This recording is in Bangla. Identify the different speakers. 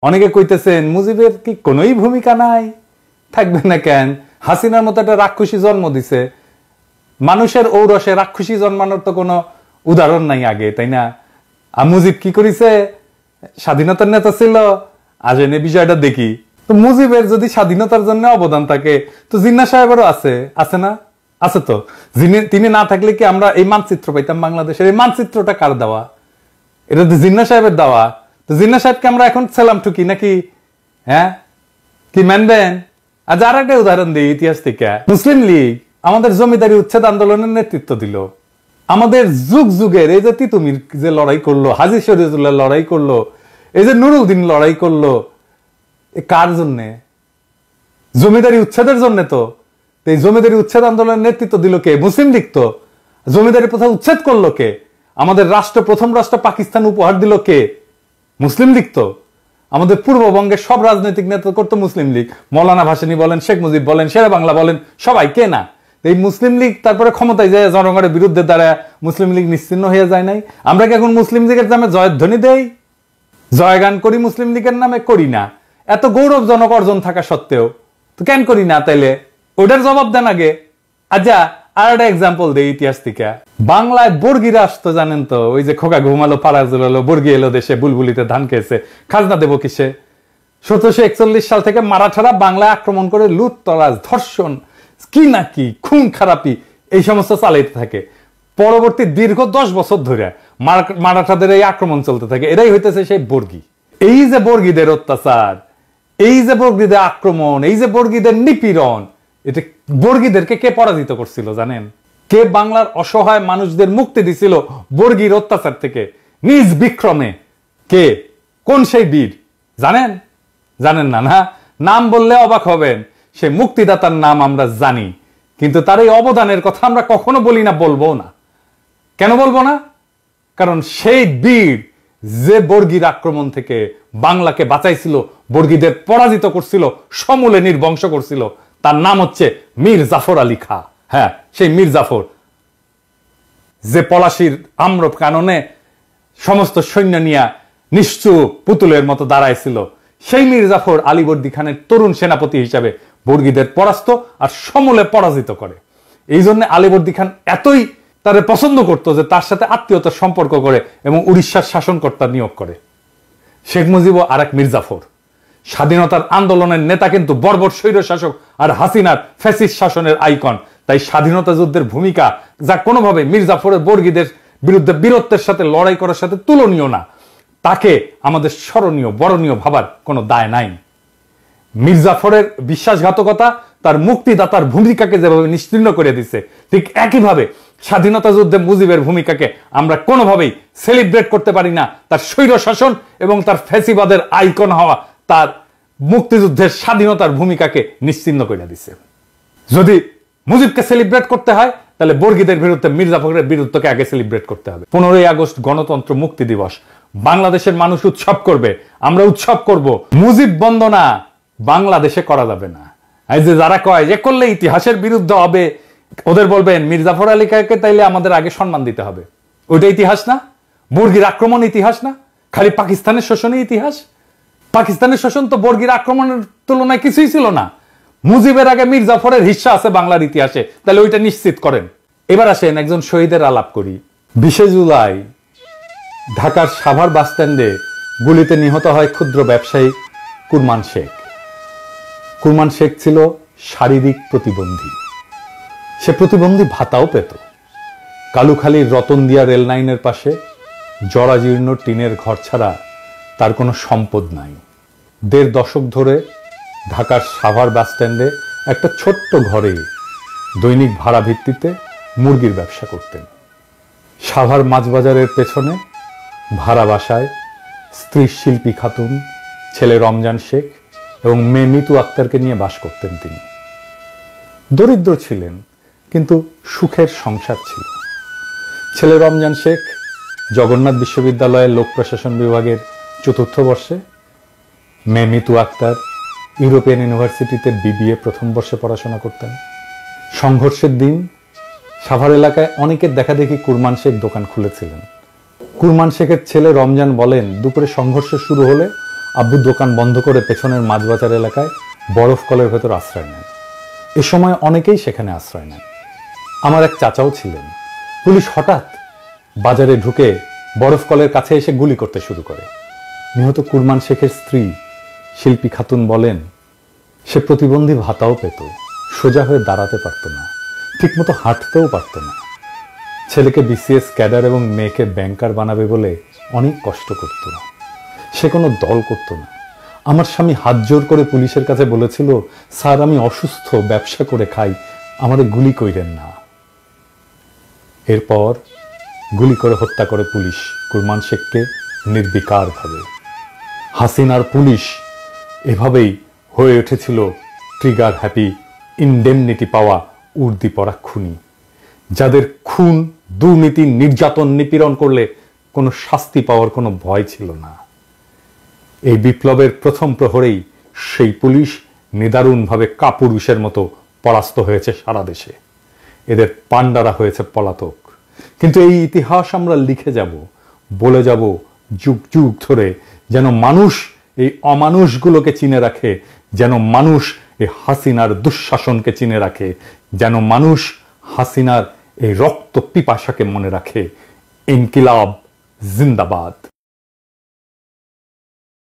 Speaker 1: অনেকে কইতেছেন মুজিবের কি কোনোই ভূমিকা নাই, থাকবে না কেন? হাসিনার মতো একটা রাক্ষসী জন্ম দিছে, মানুষের ঔরসে রাক্ষসী জন্মানোর তো কোনো উদাহরণ নাই আগে, তাই না? আর মুজিব কি করেছে? স্বাধীনতার নেতা ছিল। আজ এনে বিষয়টা দেখি তো, মুজিবের যদি স্বাধীনতার জন্য অবদান থাকে তো জিন্নাহ সাহেবেরও আছে, আছে না? আছে তো। তিনি না থাকলে কি আমরা এই মানচিত্র পাইতাম বাংলাদেশের? এই মানচিত্রটা কার দেওয়া? এটা তো জিন্নাহ সাহেবের দেওয়া। তো জিন্নাহ সাহেবকে আমরা এখন ছেলাম ঠুকি নাকি? হ্যাঁ, কি মানবেন? আজ আর একটা উদাহরণ দিই ইতিহাস থেকে। মুসলিম লীগ আমাদের জমিদারি উচ্ছেদ আন্দোলনের নেতৃত্ব দিল। আমাদের যুগ যুগের এই যে তিতুমির যে লড়াই করলো, হাজী শরীয়তুল্লাহ লড়াই করলো, এই যে নুরুদ্দিন লড়াই করলো, কার জন্যে? জমিদারি উচ্ছেদের জন্য। তো এই জমিদারি উচ্ছেদ আন্দোলনের নেতৃত্ব দিল কে? মুসলিম লীগ। তো জমিদারি প্রথা উচ্ছেদ করলো কে? আমাদের প্রথম রাষ্ট্র পাকিস্তান উপহার দিল কে? মুসলিম লীগ। তো আমাদের পূর্ববঙ্গের সব রাজনৈতিক নেতা করতো মুসলিম লীগ। মৌলানা ভাসানী বলেন, শেখ মুজিব বলেন, শেরে বাংলা বলেন, সবাই কে না? এই মুসলিম লীগ তারপরে ক্ষমতায় যায় জনগণের বিরুদ্ধে দাঁড়ায় মুসলিম লীগ নিশ্চিহ্ন হয়ে যায় নাই? আমরা কি এখন মুসলিম লীগের নামে জয়ধ্বনি দেই, জয়গান করি? মুসলিম লীগের নামে করি না। এত গৌরবজনক অর্জন থাকা সত্ত্বেও তো কেন করি না? তাইলে ওইটার জবাব দেন আগে। আচ্ছা, আর একটা এক্সাম্পল দেই ইতিহাস থেকে। বাংলায় বর্গিরা আসতো, জানেন তো? ওই যে খোকা ঘুমালো পাড়া জুলালো, বর্গি এলো দেশে, বুলবুলিতে ধান খেয়েছে, খাজনা দেবো কিসে? 1741 সাল থেকে মারাঠারা বাংলায় আক্রমণ করে লুটতরাজ, ধর্ষণ, কি না কি, খুন খারাপি, এই সমস্ত চালাইতে থাকে। পরবর্তী দীর্ঘ 10 বছর ধরে মারাঠাদের এই আক্রমণ চলতে থাকে। এরাই হইতেছে সেই বর্গি। এই যে বর্গিদের অত্যাচার, এই যে বর্গিদের আক্রমণ, এই যে বর্গিদের নিপীড়ন, এটা বর্গিদেরকে কে পরাজিত করছিল জানেন? কে বাংলার অসহায় মানুষদের মুক্তি দিছিল বর্গির অত্যাচার থেকে নিজ বিক্রমে? কে? কোন সেই বীর জানেন? জানেন না? না, নাম বললে অবাক হবেন। সে মুক্তিদাতার নাম আমরা জানি, কিন্তু তার এই অবদানের কথা আমরা কখনো বলি না, বলবো না। কেন বলবো না? কারণ সেই বীর যে বর্গির আক্রমণ থেকে বাংলাকে বাঁচাইছিল, বর্গিদের পরাজিত করছিল, সমূলে নির্বংশ করছিল, তার নাম হচ্ছে মীর জাফর আলী খাঁ। হ্যাঁ, সেই মীর জাফর, যে পলাশির আম্র কাননে সমস্ত সৈন্য নিয়ে নিশ্চুপ পুতুলের মতো দাঁড়াইছিল, সেই মীর জাফর আলীবর্দী খানের তরুণ সেনাপতি হিসাবে বর্গীদের পরাস্ত আর সমূলে পরাজিত করে। এই জন্য আলীবর্দী খান এতই তারে পছন্দ করত যে তার সাথে আত্মীয়তার সম্পর্ক করে এবং উড়িষ্যার শাসনকর্তা নিয়োগ করে। শেখ মুজিবও আর এক মীর জাফর, স্বাধীনতার আন্দোলনের নেতা, কিন্তু বর্বর স্বৈর শাসক আর হাসিনার ফ্যাসিস্ট শাসনের আইকন। তাই স্বাধীনতা যুদ্ধের ভূমিকা যা কোনোভাবে মীর জাফরের বর্গীদের বিরুদ্ধে বীরত্বের সাথে লড়াই করার সাথে তুলনীয় না, তাকে আমাদের স্মরণীয় বরণীয় ভাবার কোনো দায় নাই। মীর জাফরের বিশ্বাসঘাতকতা তার মুক্তিদাতার ভূমিকাকে যেভাবে নিশ্চিহ্ন করে দিচ্ছে, ঠিক একইভাবে স্বাধীনতা যুদ্ধে মুজিবের ভূমিকাকে আমরা কোনোভাবেই সেলিব্রেট করতে পারি না। তার স্বৈর শাসন এবং তার ফ্যাসিবাদের আইকন হওয়া তার মুক্তিযুদ্ধের স্বাধীনতার ভূমিকাকে নিশ্চিহ্ন করে দিচ্ছে। যদি মুজিবকে সেলিব্রেট করতে হয় তাহলে বর্গীদের বিরুদ্ধে মীর জাফরের বিরুদ্ধকে আগে সেলিব্রেট করতে হবে। 15ই আগস্ট গণতন্ত্র মুক্তি দিবস, বাংলাদেশের মানুষ উৎসব করবে, আমরা উৎসব করব। মুজিব বন্দনা বাংলাদেশে করা যাবে না। এই যে যারা কয় যে করলে ইতিহাসের বিরুদ্ধে হবে, ওদের বলবেন মীর জাফর আলী খাঁকে তাইলে আমাদের আগে সম্মান দিতে হবে। ওইটা ইতিহাস না? বর্গীর আক্রমণ ইতিহাস না? খালি পাকিস্তানের শোষণই ইতিহাস? পাকিস্তানের শোষণ তো বর্গীর আক্রমণের তুলনায় কিছুই ছিল না। মুজিবের আগে মীর জাফরের হিস্সা আছে বাংলার ইতিহাসে, তাহলে ওইটা নিশ্চিত করেন। এবার আসেন একজন শহীদের আলাপ করি। 20 জুলাই ঢাকার সাভার বাসস্ট্যান্ডে গুলিতে নিহত হয় ক্ষুদ্র ব্যবসায়ী কুরমান শেখ। কুরমান শেখ ছিল শারীরিক প্রতিবন্ধী, সে প্রতিবন্ধী ভাতাও পেত। কালুখালীর রতনদিয়া রেল লাইনের পাশে জরাজীর্ণ টিনের ঘর ছাড়া তার কোনো সম্পদ নাই। 1.5 দশক ধরে ঢাকার সাভার বাসস্ট্যান্ডে একটা ছোট্ট ঘরে দৈনিক ভাড়া ভিত্তিতে মুরগির ব্যবসা করতেন। সাভার মাছবাজারের পেছনে ভাড়া বাসায় স্ত্রী শিল্পী খাতুন, ছেলে রমজান শেখ এবং মেয়ে মিতু আক্তারকে নিয়ে বাস করতেন তিনি। দরিদ্র ছিলেন, কিন্তু সুখের সংসার ছিল। ছেলে রমজান শেখ জগন্নাথ বিশ্ববিদ্যালয়ের লোক প্রশাসন বিভাগের 4র্থ বর্ষে, মেয়ে মিতু আক্তার ইউরোপিয়ান ইউনিভার্সিটিতে BBA 1ম বর্ষে পড়াশোনা করতেন। সংঘর্ষের দিন সাভার এলাকায় অনেকের দেখা দেখি কুরমান শেখ দোকান খুলেছিলেন। কুরমান শেখের ছেলে রমজান বলেন, দুপুরে সংঘর্ষ শুরু হলে আব্বু দোকান বন্ধ করে পেছনের মাছবাজার এলাকায় বরফ কলের ভেতর আশ্রয় নেন। এ সময় অনেকেই সেখানে আশ্রয় নেন। আমার এক চাচাও ছিলেন। পুলিশ হঠাৎ বাজারে ঢুকে বরফ কলের কাছে এসে গুলি করতে শুরু করে। নিহত কুরমান শেখের স্ত্রী শিল্পী খাতুন বলেন, সে প্রতিবন্ধী ভাতাও পেত, সোজা হয়ে দাঁড়াতে পারত না, ঠিকমতো হাঁটতেও পারত না। ছেলেকে বিসিএস ক্যাডার এবং মেয়েকে ব্যাংকার বানাবে বলে অনেক কষ্ট করত। সে কোনো দল করত না। আমার স্বামী হাত জোর করে পুলিশের কাছে বলেছিল, স্যার আমি অসুস্থ, ব্যবসা করে খাই, আমাদের গুলি কইরেন না। এরপর গুলি করে হত্যা করে পুলিশ কুরমান শেখকে নির্বিকারভাবে। হাসিনার পুলিশ এভাবেই হয়ে উঠেছিল ট্রিগার হ্যাপি, ইনডেমনিটি পাওয়া উর্দি পরা খুনি, যাদের খুন, দুর্নীতি, নির্যাতন, নিপীড়ন করলে কোনো শাস্তি পাওয়ার কোনো ভয় ছিল না। এই বিপ্লবের প্রথম প্রহরেই সেই পুলিশ নিদারুণভাবে কাপুরুষের মতো পরাস্ত হয়েছে সারা দেশে। এদের পান্ডারা হয়েছে পলাতক। কিন্তু এই ইতিহাস আমরা লিখে যাব, বলে যাব যুগ যুগ ধরে, যেন মানুষ এই অমানুষগুলোকে চিনে রাখে, যেন মানুষ এই হাসিনার দুঃশাসনকে চিনে রাখে, যেন মানুষ হাসিনার এই রক্ত পিপাসাকে মনে রাখে। ইনকিলাব জিন্দাবাদ।